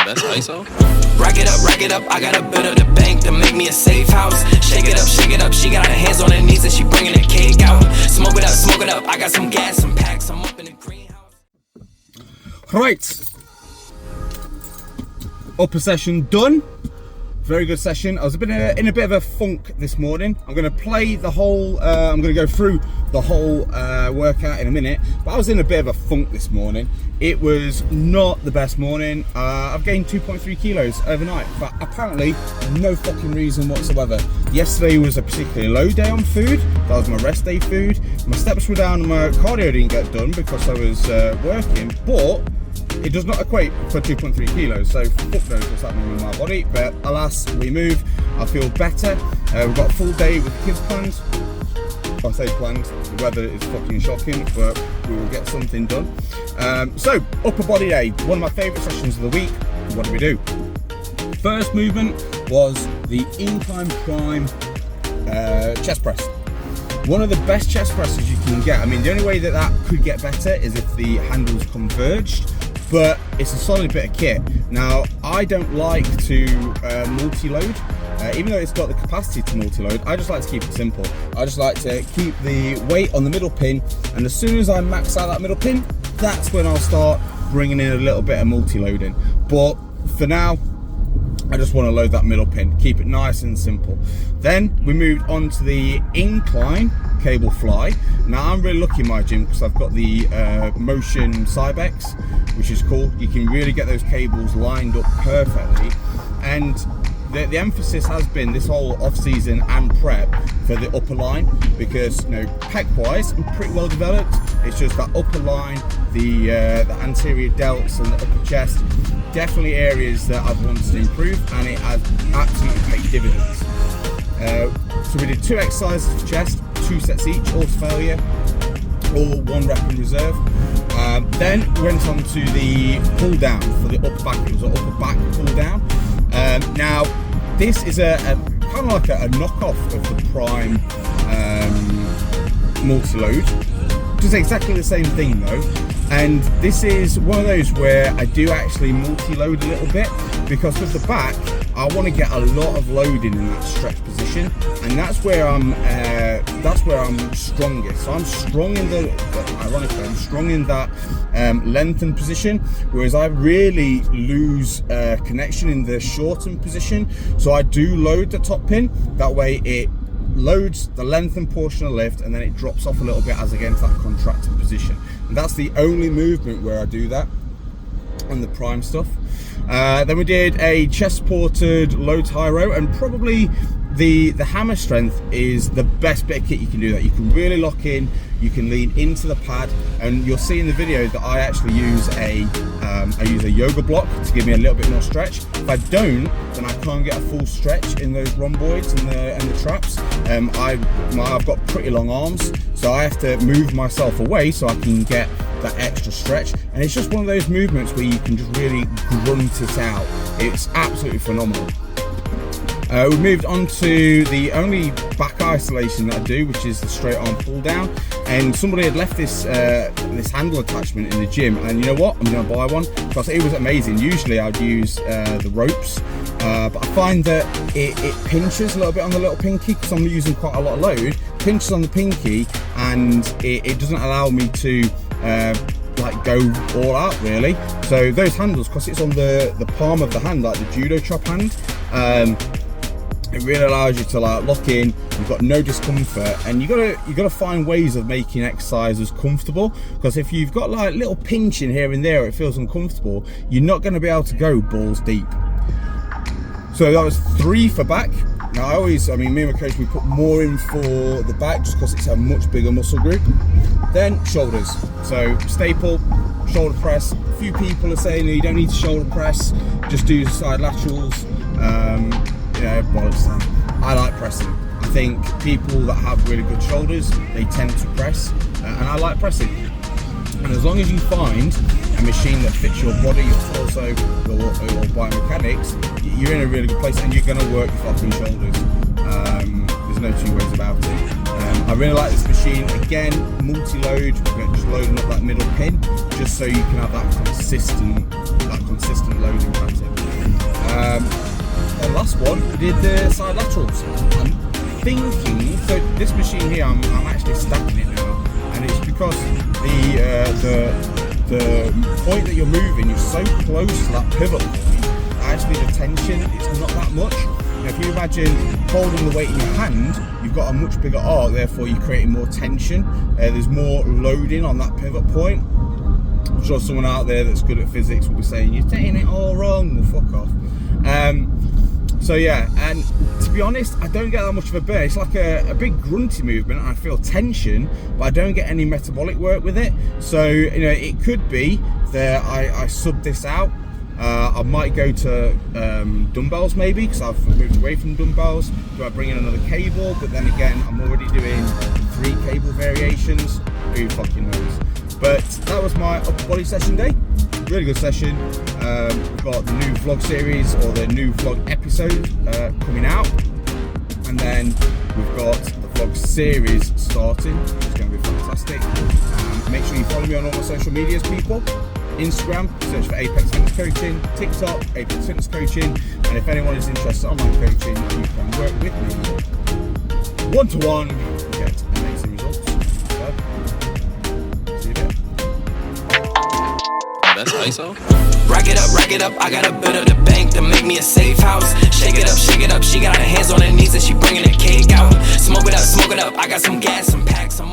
Oh, that's ISO? Rack it up, I gotta build up the bank to make me a safe house. Shake it up, she got her hands on her knees and she bringing the cake out. Smoke it up, I got some gas, some packs, I'm up in the greenhouse. Right, upper session done. Very good session. I was in a bit of a funk this morning. I'm going to play the whole, I'm going to go through the whole workout in a minute, but I was in a bit of a funk this morning. It was not the best morning. I've gained 2.3 kilos overnight, but apparently no fucking reason whatsoever. Yesterday was a particularly low day on food. That was my rest day food. My steps were down and my cardio didn't get done because I was working, but it does not equate for 2.3 kilos, so fuck knows what's happening with my body, but alas, we move. I feel better. We've got a full day with the kids planned. I say planned, the weather is fucking shocking, but we will get something done. So, upper body day, one of my favourite sessions of the week. What do we do? First movement was the incline prime chest press. One of the best chest presses you can get. I mean, the only way that that could get better is if the handles converged, but it's a solid bit of kit. Now, I don't like to multi-load, even though it's got the capacity to multi-load. I just like to keep it simple. I just like to keep the weight on the middle pin, and as soon as I max out that middle pin, that's when I'll start bringing in a little bit of multi-loading. But for now, I just want to load that middle pin, keep it nice and simple. Then we moved on to the incline cable fly. Now I'm really lucky in my gym because I've got the Motion Cybex, which is cool. You can really get those cables lined up perfectly, and the emphasis has been this whole off-season and prep for the upper line, because, you know, pec-wise I'm pretty well developed. It's just that upper line, the anterior delts and the upper chest, definitely areas that I've wanted to improve, and it has absolutely paid dividends. So we did 2 exercises for chest, 2 sets each, all to failure, all 1 rep in reserve. Then we went on to the pull down for the upper back. It was an upper back pull down. Now this is a kind of like a knockoff of the prime multi-load. Does exactly the same thing though, and this is one of those where I do actually multi-load a little bit, because with the back I want to get a lot of loading in that stretch position, and that's where I'm strongest. So I'm strong in ironically I'm strong in that lengthened position, whereas I really lose connection in the shortened position. So I do load the top pin, that way it loads the lengthened portion of lift, and then it drops off a little bit as against that contracted position. And that's the only movement where I do that on the prime stuff. Then we did a chest supported low to high row, and probably the hammer strength is the best bit of kit you can do that. You can really lock in, you can lean into the pad, and you'll see in the video that I actually use I use a yoga block to give me a little bit more stretch. If I don't, then I can't get a full stretch in those rhomboids and the traps. I've got pretty long arms, so I have to move myself away so I can get that extra stretch, and it's just one of those movements where you can just really grunt it out. It's absolutely phenomenal. We moved on to the only back isolation that I do, which is the straight arm pull down, and somebody had left this this handle attachment in the gym, and you know what, I'm going to buy one because it was amazing. Usually I'd use the ropes, but I find that it pinches a little bit on the little pinky because I'm using quite a lot of load. Pinches on the pinky, and it doesn't allow me to like go all out really. So those handles, because it's on the palm of the hand, like the judo chop hand, it really allows you to like lock in. You've got no discomfort, and you gotta find ways of making exercises comfortable, because if you've got like little pinching here and there, it feels uncomfortable, you're not going to be able to go balls deep. So that was 3 for back. Now me and my coach, we put more in for the back just because it's a much bigger muscle group. Then shoulders. So staple, shoulder press. A few people are saying you don't need to shoulder press, just do side laterals. Bollocks then. I like pressing. I think people that have really good shoulders, they tend to press, and I like pressing. And as long as you find a machine that fits your body, your torso, your biomechanics, you're in a really good place, and you're going to work your fucking shoulders. There's no two ways about it. I really like this machine. Again, multi-load, just loading up that middle pin, just so you can have that consistent loading pattern. one, we did the side laterals. I'm thinking, so this machine here, I'm actually stacking it now, and it's because the point that you're moving, you're so close to that pivot point, actually the tension, it's not that much. Now, if you imagine holding the weight in your hand, you've got a much bigger arc, therefore you're creating more tension. There's more loading on that pivot point. I'm sure someone out there that's good at physics will be saying, you're taking it all wrong, well fuck off. So yeah, and to be honest, I don't get that much of a burn. It's like a big grunty movement, and I feel tension, but I don't get any metabolic work with it. So, you know, it could be that I sub this out. I might go to dumbbells maybe, because I've moved away from dumbbells. Do I bring in another cable? But then again, I'm already doing 3 cable variations. Who fucking knows? But that was my upper body session day. Really good session. We've got the new vlog series, or the new vlog episode coming out, and then we've got the vlog series starting. It's going to be fantastic. Make sure you follow me on all my social medias, people. Instagram, search for Apex Fitness Coaching. TikTok, Apex Fitness Coaching. And if anyone is interested in online coaching, you can work with me one-to-one to get amazing results. So, see you there. That's ISO. Rack it up, I gotta build up the bank to make me a safe house. Shake it up, she got her hands on her knees and she bringing the cake out. Smoke it up, I got some gas, some packs, some